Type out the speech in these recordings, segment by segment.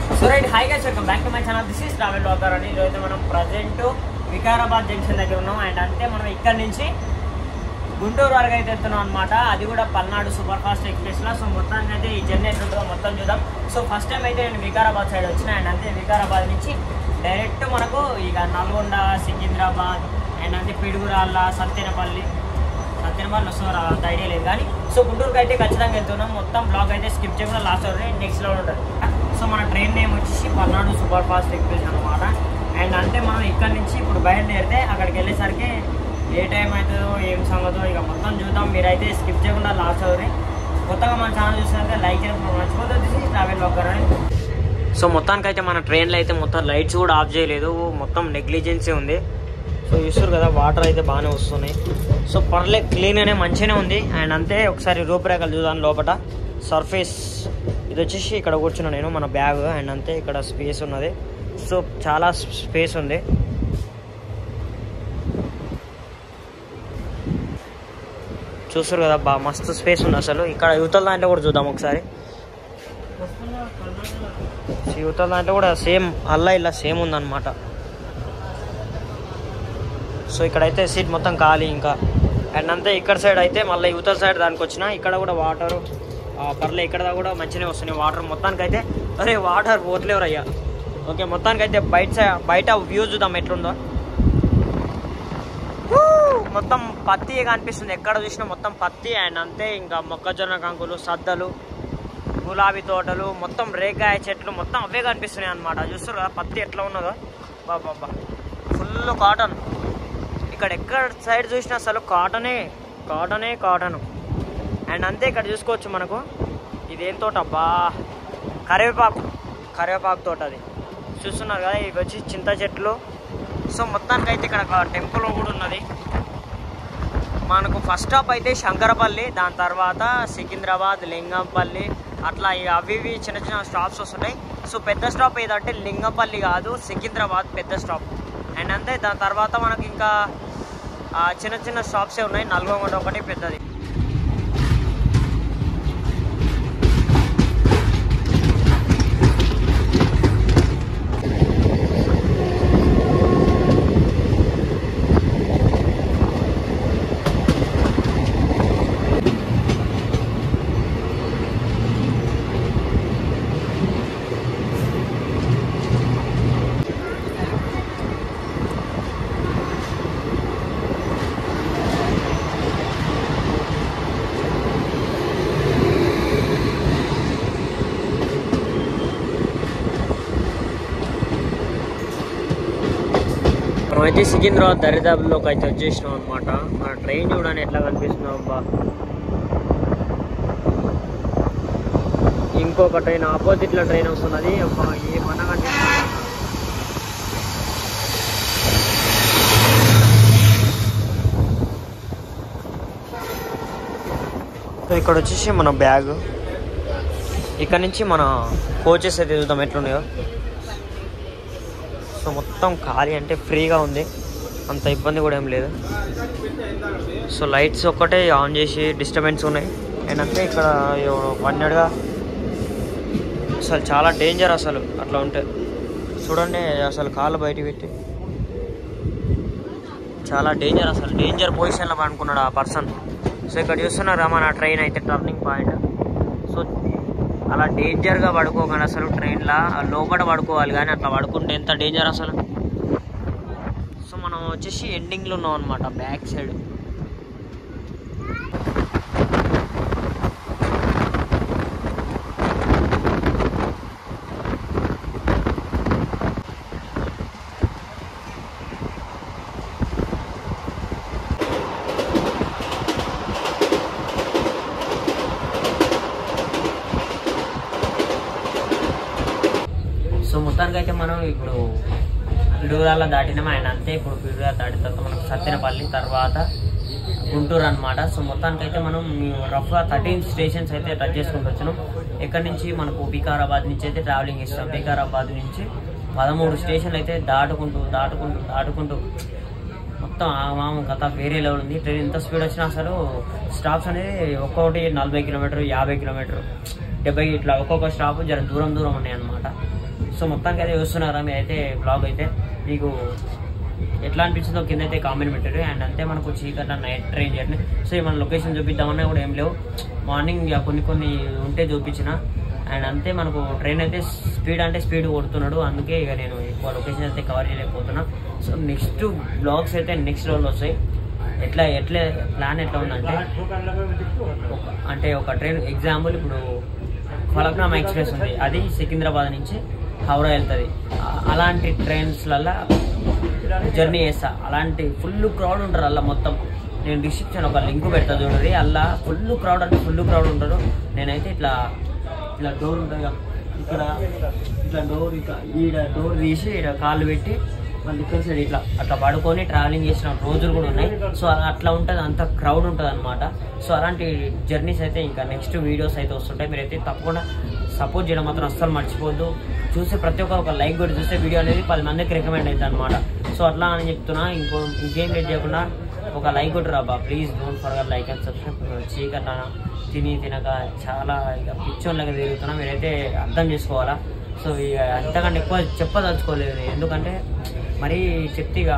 So right, hi guys, welcome back to my channel. This is Travel Vlogger అని ఈరోజు మనం present Vikarabad junction దగ్గర ఉన్నాం. అండ్ అంటే మనం ఇక్కడ నుంచి గుంటూరు వరకు అయితే వెళ్తున్నాం అనమాట. అది కూడా పల్నాడు సూపర్ ఫాస్ట్ ఎక్స్ప్రెస్లో. సో మొత్తానికి అయితే ఈ జర్నీ ఎట్లుంటుందో మొత్తం చూద్దాం. సో ఫస్ట్ టైం అయితే నేను వికారాబాద్ సైడ్ వచ్చిన. అండ్ అంటే వికారాబాద్ నుంచి డైరెక్ట్ మనకు ఇక నల్గొండ, సికింద్రాబాద్ అండ్ అంటే పిడుగురాళ్ళ, సత్తెనపల్లి వస్తున్నారు, అంత ఐడియా లేదు కానీ. సో గుంటూరుకి అయితే ఖచ్చితంగా వెళ్తున్నాం. మొత్తం బ్లాగ్ అయితే స్కిప్ చేయకుండా లాస్ట్ వరకు నెక్స్ట్లో ఉంటుంది. సో మన ట్రైన్ నేమ్ వచ్చేసి పల్నాడు సూపర్ ఫాస్ట్ ఎక్స్ప్రెస్ అనమాట. అండ్ అంటే మనం ఇక్కడ నుంచి ఇప్పుడు బయలుదేరితే అక్కడికి వెళ్ళేసరికి ఏ టైం అవుతుందో ఏం సంగతో ఇక మొత్తం చూద్దాం. మీరైతే స్కిప్ చేయకుండా లాస్ట్ వరకు. కొత్తగా మన ఛానల్ చూసినట్లయితే లైక్ చేయడం మర్చిపోతుంది. ట్రావెల్ బ్లాగర్ అని. సో మొత్తానికి అయితే మన ట్రైన్లో అయితే మొత్తం లైట్స్ కూడా ఆఫ్ చేయలేదు, మొత్తం నెగ్లిజెన్సీ ఉంది. సో చూస్తారు కదా, వాటర్ అయితే బాగానే వస్తున్నాయి. సో పర్లేదు, క్లీన్గానే మంచిగానే ఉంది. అండ్ అంతే ఒకసారి రూపురేఖలు చూద్దాం. లోపల సర్ఫేస్ ఇది వచ్చేసి ఇక్కడ కూర్చున్నా నేను, మన బ్యాగ్. అండ్ అంతే ఇక్కడ స్పేస్ ఉన్నది. సో చాలా స్పేస్ ఉంది. చూస్తారు కదా, బాగా మస్తు స్పేస్ ఉంది అసలు. ఇక్కడ యువతల దాంట్లో కూడా చూద్దాం ఒకసారి. యువతల దాంట్లో కూడా సేమ్ అల్లా ఇలా సేమ్ ఉందన్నమాట. సో ఇక్కడైతే సీట్ మొత్తం ఖాళీ ఇంకా. అండ్ అంతే ఇక్కడ సైడ్ అయితే మళ్ళీ యువతల సైడ్ దానికి వచ్చిన. ఇక్కడ కూడా వాటర్ పర్లే, ఇక్కడ కూడా మంచిగానే వస్తున్నాయి వాటర్. మొత్తానికైతే అరే వాటర్ పోట్లేరు అయ్యా. ఓకే, మొత్తానికైతే బయట వ్యూ చూద్దాం ఎట్లుందో. మొత్తం పత్తి కనిపిస్తుంది, ఎక్కడ చూసినా మొత్తం పత్తి. అండ్ అంతే ఇంకా మొక్కజొన్న కంకులు, సద్దలు, గులాబీ తోటలు, మొత్తం రేగాయ చెట్లు మొత్తం అవే కనిపిస్తున్నాయి అనమాట. చూస్తారు కదా పత్తి ఎట్లా ఉన్నదో. బాబా ఫుల్ కాటన్. ఇక్కడ ఎక్కడ సైడ్ చూసినా అసలు కాటను. అండ్ అంతే ఇక్కడ చూసుకోవచ్చు మనకు. ఇదేం తోట అబ్బా, కరివేపాకు తోట. అది చూస్తున్నారు కదా, ఇవి వచ్చి చింత చెట్లు. సో మొత్తానికి అయితే ఇక్కడ ఒక టెంపుల్ కూడా ఉన్నది మనకు. ఫస్ట్ స్టాప్ అయితే శంకరపల్లి, దాని తర్వాత సికింద్రాబాద్, లింగంపల్లి, అట్లా అవి చిన్న చిన్న స్టాప్స్ వస్తున్నాయి. సో పెద్ద స్టాప్ ఏదంటే లింగంపల్లి కాదు, సికింద్రాబాద్ పెద్ద స్టాప్. అండ్ అంతే దాని తర్వాత మనకి ఇంకా చిన్న చిన్న షాప్సే ఉన్నాయి. నల్గొండ ఒకటి పెద్దది. అయితే సికింద్రాబాద్ దరిదాపుల్లోకి అయితే వచ్చేసినాం అనమాట. మన ట్రైన్ చూడని ఎట్లా కనిపిస్తున్నాం అబ్బా. ఇంకొక ట్రైన్ ఆపోజిట్లో ట్రైన్ వస్తున్నది అబ్బా, ఏమన్నా కనిపిస్తుంది. సో ఇక్కడ వచ్చేసి మన బ్యాగ్. ఇక్కడ నుంచి మన కోచెస్ అయితే చూద్దాం ఎట్లున్నాయో. సో మొత్తం ఖాళీ, అంటే ఫ్రీగా ఉంది, అంత ఇబ్బంది కూడా ఏం లేదు. సో లైట్స్ ఒక్కటే ఆన్ చేసి డిస్టర్బెన్స్ ఉన్నాయి. అండ్ అంతే ఇక్కడ వన్నెడ్గా అసలు చాలా డేంజర్ అసలు అట్లా ఉంటే. చూడండి అసలు కాళ్ళు బయటికి పెట్టి చాలా డేంజర్, అసలు డేంజర్ పొజిషన్లో పడుకున్నాడు ఆ పర్సన్. సో ఇక్కడ చూస్తున్నారా మన ట్రైన్ అయితే టర్నింగ్ పాయింట్. సో అలా డేంజర్గా పడుకోకండి అసలు. ట్రైన్లో లోపల పడుకోవాలి, కానీ అట్లా పడుకుంటే ఎంత డేంజర్ అసలు. సో మనం వచ్చేసి ఎండింగ్లో ఉన్నాం అనమాట, బ్యాక్ సైడ్. సో మొత్తానికి అయితే మనం ఇప్పుడు పిడుగురాళ్ళ దాటినాం. అండ్ అంతే ఇప్పుడు పిడుగురాళ్ళ దాటిన తర్వాత మనకు సత్తెనపల్లి, తర్వాత గుంటూరు అనమాట. సో మొత్తానికి అయితే మనం రఫ్గా 13 స్టేషన్స్ అయితే టచ్ చేసుకుంటూ వచ్చినాం. ఎక్కడి నుంచి మనకు వికారాబాద్ నుంచి అయితే ట్రావెలింగ్ ఇస్తాం. వికారాబాద్ నుంచి 13 స్టేషన్లు అయితే దాటుకుంటూ మొత్తం మాము కథ వేరే లెవెల్ ఉంది. ట్రైన్ ఎంత స్పీడ్ వచ్చినా అసలు స్టాప్స్ అనేది ఒక్కొక్కటి 40 కిలోమీటర్, 50 కిలోమీటర్, 70 ఇట్లా ఒక్కొక్క స్టాప్ జర దూరం ఉన్నాయి అనమాట. సో మొత్తానికి అయితే చూస్తున్నారా మీరైతే బ్లాగ్ అయితే మీకు ఎట్లా అనిపించిందో కింద అయితే కామెంట్ పెట్టారు. అండ్ అంతే మనకు చీకట్ల నైట్ ట్రైన్ జర్నీ. సో మన లొకేషన్ చూపిద్దామన్నా కూడా ఏం లేవు, మార్నింగ్ ఇక కొన్ని ఉంటే చూపించిన. అండ్ అంతే మనకు ట్రైన్ అయితే స్పీడ్ కొడుతున్నాడు, అందుకే ఇక నేను ఎక్కువ లొకేషన్ అయితే కవర్ చేయలేకపోతున్నా. సో నెక్స్ట్ బ్లాగ్స్ అయితే నెక్స్ట్ రోజులు వస్తాయి. ఎట్లా ప్లాన్ ఎట్లా ఉందంటే అంటే ఒక ట్రైన్ ఎగ్జాంపుల్ ఇప్పుడు ఫలక్నామా ఎక్స్ప్రెస్ ఉంది, అది సికింద్రాబాద్ నుంచి హౌరా వెళ్తుంది. అలాంటి ట్రైన్స్లల్లో జర్నీ చేస్తా. అలాంటి ఫుల్ క్రౌడ్ ఉంటారు అలా. మొత్తం నేను డిస్క్రిప్షన్ ఒక లింక్ పెడతా చూడండి, అలా ఫుల్ క్రౌడ్ అంటే ఫుల్ క్రౌడ్ ఉంటారు. నేనైతే ఇట్లా డోర్ ఉంటుంది ఇక్కడ, ఇట్లా డోర్ తీసి ఇక్కడ కాళ్ళు పెట్టి మళ్ళీ ఇక్కడ సైడ్ అట్లా పడుకొని ట్రావెలింగ్ చేసిన రోజులు కూడా ఉన్నాయి. సో అట్లా ఉంటుంది, అంత క్రౌడ్ ఉంటుంది అనమాట. సో అలాంటి జర్నీస్ అయితే ఇంకా నెక్స్ట్ వీడియోస్ అయితే వస్తుంటాయి. మీరైతే తప్పకుండా సపోర్ట్ చేయడం మాత్రం అస్సలు మర్చిపోద్దు. చూస్తే ప్రతి ఒక్క ఒక లైక్ కూడా చూస్తే వీడియో అనేది 10 మందికి రికమెండ్ అవుతుంది అనమాట. సో అట్లా అని చెప్తున్నా. ఇంకేం లేట్ చేయకుండా ఒక లైక్ కొట్టురా బా please, don't forget like and subscribe. చీకట్లా తినక చాలా ఇక పిచ్చోళ్ళగా తిరుగుతున్నా, మీరైతే అర్థం చేసుకోవాలా. సో ఇక అంతకంటే ఎక్కువ చెప్పదలుచుకోలేదు, ఎందుకంటే మరీ చెప్తే ఇక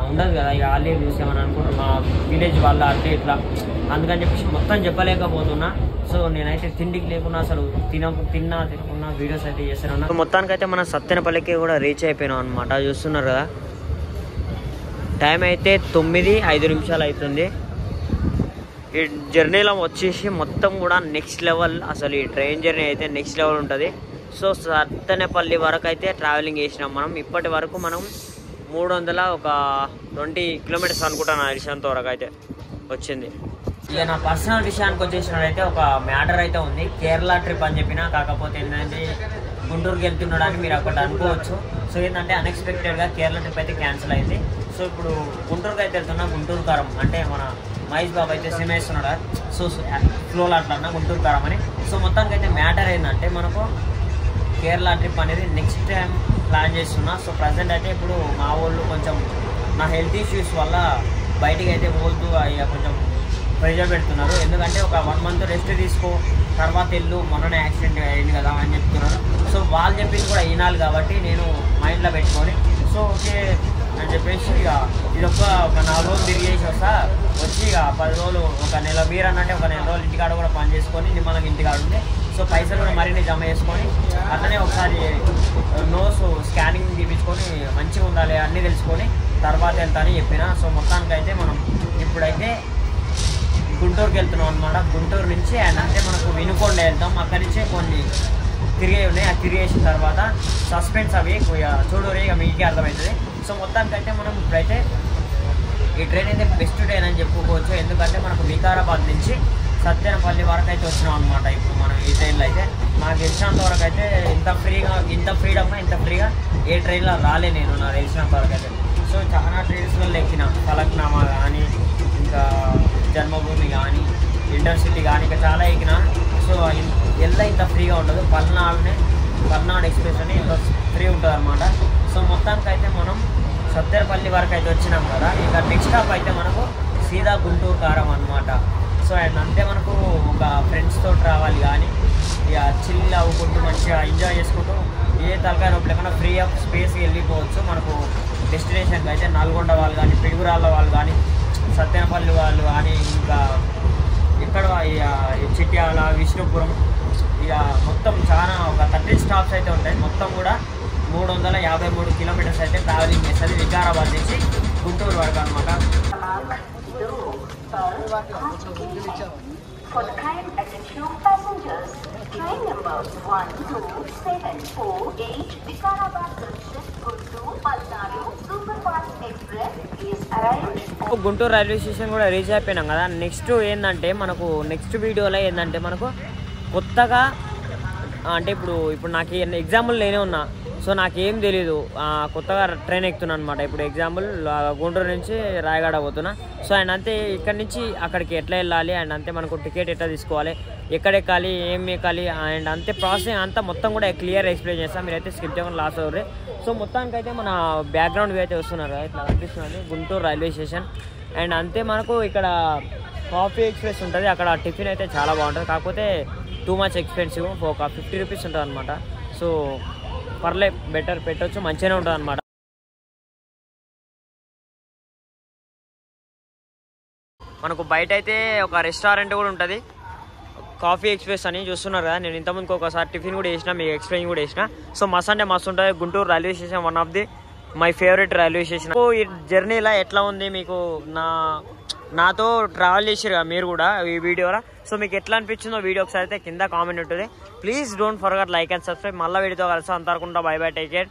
ఉండదు కదా. ఇక వాళ్ళే చూసామని అనుకుంటారు మా విలేజ్ వాళ్ళ అంటే ఇట్లా, అందుకని చెప్పేసి మొత్తం చెప్పలేకపోతున్నా. సో నేనైతే తిండికి లేకున్నా అసలు తినకున్నా వీడియోస్ అయితే చేస్తాను. మొత్తానికైతే మన సత్తెనపల్లికి కూడా రీచ్ అయిపోయినాం అనమాట. చూస్తున్నారు కదా, టైం అయితే 9:05 అవుతుంది. ఈ జర్నీలో వచ్చేసి మొత్తం కూడా నెక్స్ట్ లెవెల్. అసలు ఈ ట్రైన్ జర్నీ అయితే నెక్స్ట్ లెవెల్ ఉంటుంది. సో సత్తెనపల్లి వరకు అయితే ట్రావెలింగ్ చేసినాం మనం. ఇప్పటి వరకు మనం 320 కిలోమీటర్స్ అనుకుంటాను తెలిసినంత వరకు అయితే వచ్చింది. ఇక నా పర్సనల్ విషయానికి వచ్చేసినట్టయితే ఒక మ్యాటర్ అయితే ఉంది. కేరళ ట్రిప్ అని చెప్పిన, కాకపోతే ఏంటంటే గుంటూరుకి వెళ్తున్నాడని మీరు అక్కడ అనుకోవచ్చు. సో ఏంటంటే అన్ఎక్స్పెక్టెడ్గా కేరళ ట్రిప్ అయితే క్యాన్సిల్ అయింది. సో ఇప్పుడు గుంటూరుకి అయితే వెళ్తున్నా. గుంటూరు కారం అంటే మన మహేష్ బాబు అయితే సినిమా వేస్తున్నాడు. సో ఫ్లోలో అట్లా గుంటూరు కారం అని. సో మొత్తానికి అయితే మ్యాటర్ ఏంటంటే మనకు కేరళ ట్రిప్ అనేది నెక్స్ట్ టైం ప్లాన్ చేస్తున్నా. సో ప్రజెంట్ అయితే ఇప్పుడు మా వాళ్ళు కొంచెం నా హెల్త్ ఇష్యూస్ వల్ల బయటికి అయితే పోతూ అయ్యా కొంచెం ప్రెజర్ పెడుతున్నారు. ఎందుకంటే ఒక 1 మంత్ రెస్ట్ తీసుకో, తర్వాత వెళ్ళు, మొన్ననే యాక్సిడెంట్ అయింది కదా అని చెప్తున్నారు. సో వాళ్ళు చెప్పింది కూడా వినాలి కాబట్టి నేను మైండ్లో పెట్టుకొని సో ఓకే అని చెప్పేసి ఇక ఇదొక 4 రోజులు తిరిగేసి వచ్చి ఇక 10 రోజులు ఒక నెల మీరు అన్నట్టే ఒక నెల రోజులు ఇంటికాడ కూడా పని చేసుకొని నిమ్మలంగా ఇంటికాడ ఉంటే సో పైసలు కూడా మరిన్ని జమ చేసుకొని అట్లనే ఒకసారి నోస్ స్కానింగ్ తీపించుకొని మంచిగా ఉండాలి అన్నీ తెలుసుకొని తర్వాత వెళ్తానని చెప్పిన. సో మొత్తానికైతే మనం ఇప్పుడైతే గుంటూరుకి వెళ్తున్నాం అనమాట. గుంటూరు నుంచి అండ్ అంటే మనకు వినుకొండ వెళ్తాం. అక్కడి నుంచే కొన్ని తిరిగే ఉన్నాయి. అది తిరిగేసిన తర్వాత సస్పెన్స్ అవి చూడరు, ఇక మీకే అర్థమవుతుంది. సో మొత్తానికైతే మనం ఇప్పుడైతే ఈ ట్రైన్ అయితే బెస్ట్ ట్రైన్ అని చెప్పుకోవచ్చు. ఎందుకంటే మనకు వికారాబాద్ నుంచి సత్తెనపల్లి వరకు అయితే వచ్చినాం అనమాట. ఇప్పుడు మనం ఈ ట్రైన్లో అయితే నాకు తెలిసినంత వరకు అయితే ఇంత ఫ్రీగా ఏ ట్రైన్లో రాలే నేను నాకు తెలిసినంత వరకు అయితే. సో చాలా ట్రైన్స్లో ఎక్కిన, ఫలక్నామా కానీ ఇంకా జన్మభూమి కానీ ఇంటర్సిటీ కానీ ఇంకా చాలా ఎక్కిన. సో ఇంత ఫ్రీగా ఉండదు. పల్నాడు ఎక్స్ప్రెస్ అని ఇంత ఫ్రీ ఉంటుంది అనమాట. సో మొత్తానికైతే మనం సత్తెనపల్లి వరకు అయితే వచ్చినాం కదా. ఇక నెక్స్ట్ స్టాప్ అయితే మనకు సీదా గుంటూరు కారం అనమాట. సో అండ్ అంతే మనకు ఒక ఫ్రెండ్స్తో రావాలి కానీ ఇక చిల్ అవ్వుకుంటూ మంచిగా ఎంజాయ్ చేసుకుంటూ ఏ తలకాయ నొప్పి లేకుండా ఫ్రీ ఆఫ్ స్పేస్కి వెళ్ళిపోవచ్చు. మనకు డెస్టినేషన్కి అయితే నల్గొండ వాళ్ళు కానీ, పిడుగురాళ్ళ వాళ్ళు కానీ, సత్తెనపల్లి వాళ్ళు కానీ, ఇంకా ఇక్కడ చిట్యాల, విష్ణుపురం, ఇక మొత్తం చాలా ఒక 13 స్టాప్స్ అయితే ఉంటాయి. మొత్తం కూడా 353 కిలోమీటర్స్ అయితే ట్రావెలింగ్ చేస్తుంది వికారాబాద్ నుంచి గుంటూరు వరకు అనమాట. For the kind attention of passengers, train number 12748 Vikarabad Junction, Guntur, Palnadu Superfast Express is arrived. Guntur railway station కూడా రీచ్ అయిపోయినాం కదా. నెక్స్ట్ ఏంటంటే మనకు నెక్స్ట్ వీడియోలో ఏంటంటే మనకు కొత్తగా అంటే ఇప్పుడు నాకు ఎగ్జాంపుల్ నేనే ఉన్నా. సో నాకేం తెలీదు, కొత్తగా ట్రైన్ ఎక్కుతున్నాను అనమాట. ఇప్పుడు ఎగ్జాంపుల్ గుంటూరు నుంచి రాయగడ పోతున్నా. సో అండ్ అంతే ఇక్కడి నుంచి అక్కడికి ఎట్లా వెళ్ళాలి అండ్ అంతే మనకు టికెట్ ఎట్లా తీసుకోవాలి, ఎక్కడ ఎక్కాలి, ఏం ఎక్కాలి అండ్ అంతే ప్రాసెసింగ్ అంతా మొత్తం కూడా క్లియర్ ఎక్స్ప్లెయిన్ చేస్తాను. మీరైతే స్కిప్ చేయకుండా లాస్ట్ అవుతారు. సో మొత్తానికైతే మన బ్యాక్గ్రౌండ్ వ్యూ అయితే వస్తున్నారు ఇక్కడ కనిపిస్తుంది గుంటూరు రైల్వే స్టేషన్. అండ్ అంతే మనకు ఇక్కడ కాఫీ ఎక్స్ప్రెస్ ఉంటుంది. అక్కడ టిఫిన్ అయితే చాలా బాగుంటుంది, కాకపోతే టూ మచ్ ఎక్స్పెన్సివ్, ఒక 50 రూపీస్ ఉంటుంది అనమాట. సో పర్లే బెటర్ పెట్టవచ్చు, మంచిగానే ఉంటుంది అనమాట. మనకు బయట అయితే ఒక రెస్టారెంట్ కూడా ఉంటుంది, కాఫీ ఎక్స్ప్రెస్ అని. చూస్తున్నారు కదా, నేను ఇంతకుముందుకు ఒకసారి టిఫిన్ కూడా వేసిన, మీకు ఎక్స్ప్లెయిన్ కూడా వేసిన. సో మస్త్ అంటే మస్తు ఉంటుంది. Guntur railway station one of the my favourite railway station. ఈ జర్నీలో ఎట్లా ఉంది మీకు, నాతో ట్రావెల్ చేసారు కదా మీరు కూడా ఈ వీడియోలో. సో మీకు ఎట్లా అనిపించిందో వీడియో ఒకసారి అయితే కింద కామెంట్ ఉంటుంది. Please don't forget like and subscribe. మళ్ళీ వీడియోతో కలిసి అంతవరకు బై బై, టేక్ కేర్.